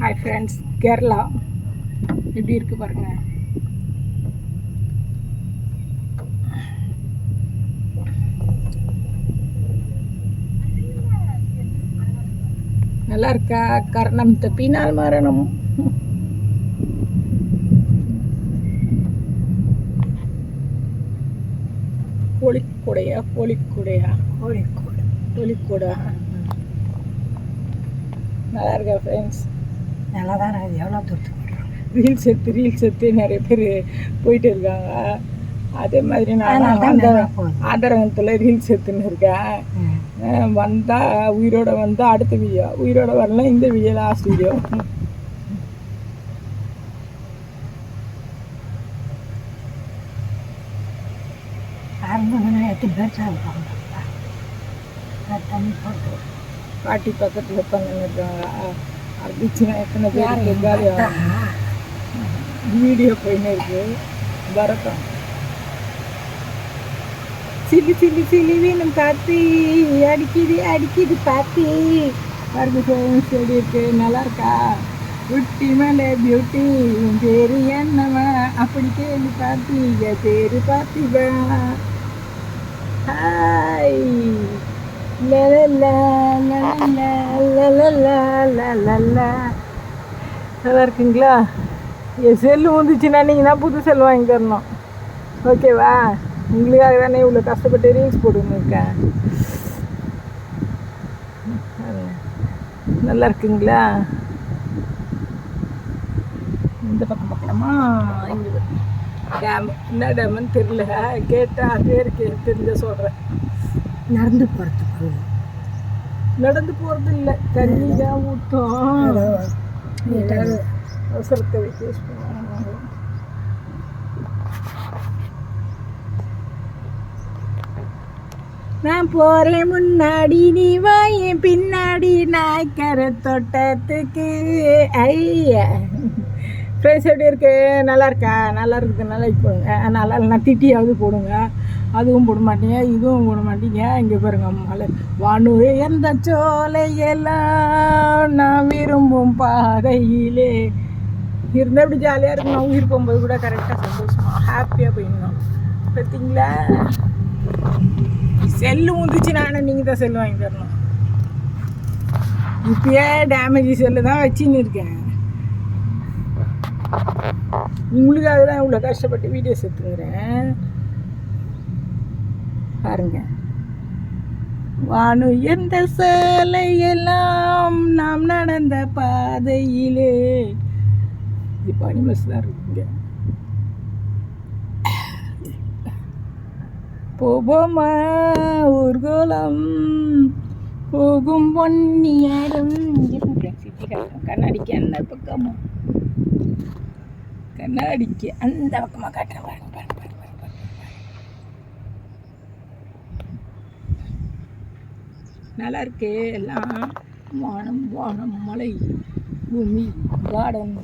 Hi friends, Kerala எப்படி இருக்கு பாருங்க. நல்லா இருக்கா? கரணம் தப்பினால் மரணம். கோழிக்கூடையா கோழிக்கூடையா கோழிக்கூடா நல்லா இருக்கா ஃப்ரெண்ட்ஸ்? நல்லா தான் இருக்குது. எவ்வளோ தூரத்துக்கு ரீல்ஸ் எடுத்து நிறைய பேர் போயிட்டு இருக்காங்க. அதே மாதிரி நான் ஆதரவத்தில் ரீல்ஸ் எடுத்துன்னு இருக்கேன். வந்தால் உயிரோட வந்தால் அடுத்த வீடியோ, உயிரோட வரலாம் இந்த வீடியோ லாஸ்ட் வீடியோ. எத்தனை பேர் சாப்பிடுவாங்க தண்ணி போட்டு பாட்டி பக்கத்தில் உட்காந்து இருக்காங்க. அடிச்சுன்னா எத்தனை பேர் காலியாக வீடியோ போயின்னு இருக்கு. வரட்டும். சில்லி சில்லி சில்லி வேணும் பாத்தி, அடிக்குது பாத்தி. பாருங்க செடி இருக்கு, நல்லா இருக்கா? குட்டி மேலே பியூட்டி, உன் பேரு என்னவா அப்படி கேள்வி பாத்தி, என் பேரு பாத்திவா. ஹாய் நல்லா இருக்குங்களா? என் செல்லு வந்துச்சுன்னா நீங்கள் தான் புது செல் வாங்கி தரணும், ஓகேவா? உங்களுக்காக தானே இவ்வளோ கஷ்டப்பட்டு ரீல்ஸ் போட்டுன்னு இருக்கேன். நல்லா இருக்குங்களா? இந்த பக்கம் பார்க்கலாமா? இங்கே டேம், என்ன டேமுன்னு தெரியல, கேட்டால் பேருக்கு தெரிஞ்ச சொல்கிறேன். நடந்து போகிறதுக்கு நடந்து போகிறது இல்லை, தண்ணி தான் ஊற்றும். அவசரத்தை யூஸ் பண்ணுவாங்க. நான் போகிறேன் முன்னாடி, நீ வாயேன் பின்னாடி, நாய்க்கரை தோட்டத்துக்கு. ஐயா ஃப்ரெண்ட்ஸ் எப்படி இருக்கு? நல்லா இருக்கா? நல்லா இருக்குது. நல்லா போடுங்க. நல்லா இல்லைனா திட்டியாவது போடுங்க. அதுவும் போட மாட்டீங்க, இதுவும் போட மாட்டீங்க. இங்கே பாருங்க, மலை வானு எந்த சோலையெல்லாம் நான் விரும்பும் பாதையிலே இருந்தால் இப்படி ஜாலியாக இருக்கணும். உயிர் போகும்போது கூட கரெக்டாக சந்தோஷமாக ஹாப்பியாக போயிடணும். பார்த்தீங்களா? செல்லு முந்துச்சுன்னா நீங்கள் தான் செல்லு வாங்கி தரணும். இப்பயே டேமேஜ் செல்லு தான் வச்சுன்னு இருக்கேன். உங்களுக்காக தான் இவ்வளோ கஷ்டப்பட்டு வீடியோஸ் எடுத்துக்கிறேன். பாருங்க, வானு எந்த சாலையெல்லாம் நாம் நடந்த பாதையிலே. இப்போ அனிமல்ஸ் தான் இருக்குங்க. போவோமா ஊர்கோலம் போகும் பொன்னியாரும். கண்ணாடிக்கு அந்த பக்கமா, கண்ணாடிக்கு அந்த பக்கமாக காட்டுறேன். பாருங்க பாருங்க பாருங்க பாருங்க பாருங்க. நல்லா இருக்கு. எல்லாம் வானம் வானம் மலை பூமி கார்டன்.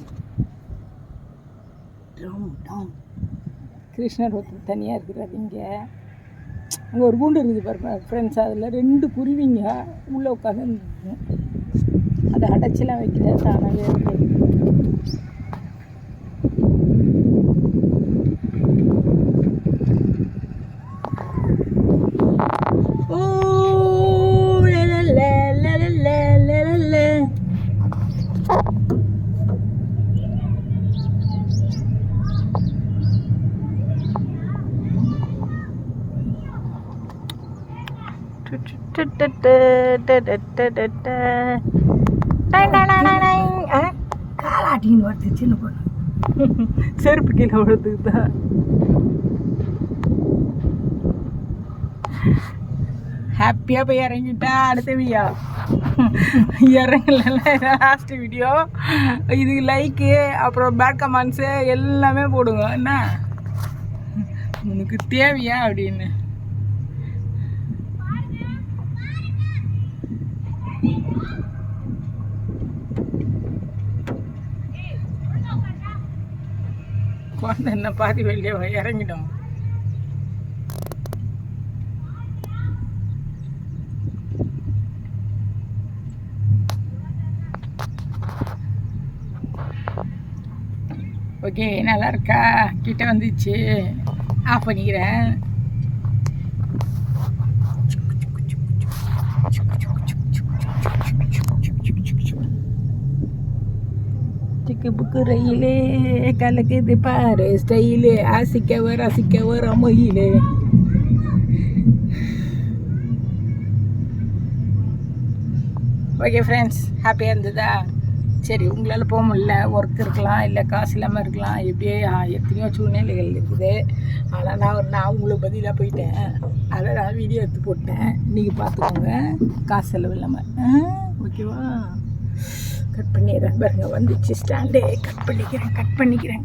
கிருஷ்ணர் ஒருத்தர் தனியாக இருக்கிறார். இங்கே அங்கே ஒரு கூண்டு இருக்குது பாருங்க ஃப்ரெண்ட்ஸ். அதில் 2 குருவிங்க உள்ளே உட்காந்து அதை அடைச்சிலாம் வைக்கல, தானாகவே இருக்குது. காலாட்டின்னு வருது சின்ன பொண்ணு. செருப்பு கீழே விழுதுதான். ஹாப்பியாக போய் இறங்கிட்டா அடுத்த வீடியோ இறங்கல லாஸ்ட் வீடியோ. இதுக்கு லைக்கு அப்புறம் பேட் கமெண்ட்ஸு எல்லாமே போடுங்க. என்ன உனக்கு தேவையா அப்படின்னு. குழந்தை என்ன பாதி வெளியே இறங்கிடும். ஓகே நல்லா இருக்கா? கிட்ட வந்துச்சு. ஆஃப் பண்ணிக்கிறேன். சிக்கு புக்கு ரயிலே கலக்குது பாரு ஸ்டைலு, அசிக்கவர் அம்மையிலே. ஓகே ஃப்ரெண்ட்ஸ், ஹாப்பியாக இருந்ததா? சரி, உங்களால் போக முடியல, ஒர்க் இருக்கலாம், இல்லை காசு இல்லாமல் இருக்கலாம், எப்படியே எத்தனையோ சூழ்நிலைகள் இருக்குது. ஆனால் நான் உங்களுக்கு பதிலாக போயிட்டேன். அதை நான் வீடியோ எடுத்து போட்டேன். நீங்கள் பார்த்துக்கோங்க, காசு செலவு இல்லாமல். ஓகேவா? கட் பண்ணிடுறேன் பாருங்க, வந்துச்சு ஸ்டாண்டு. கட் பண்ணிக்கிறேன்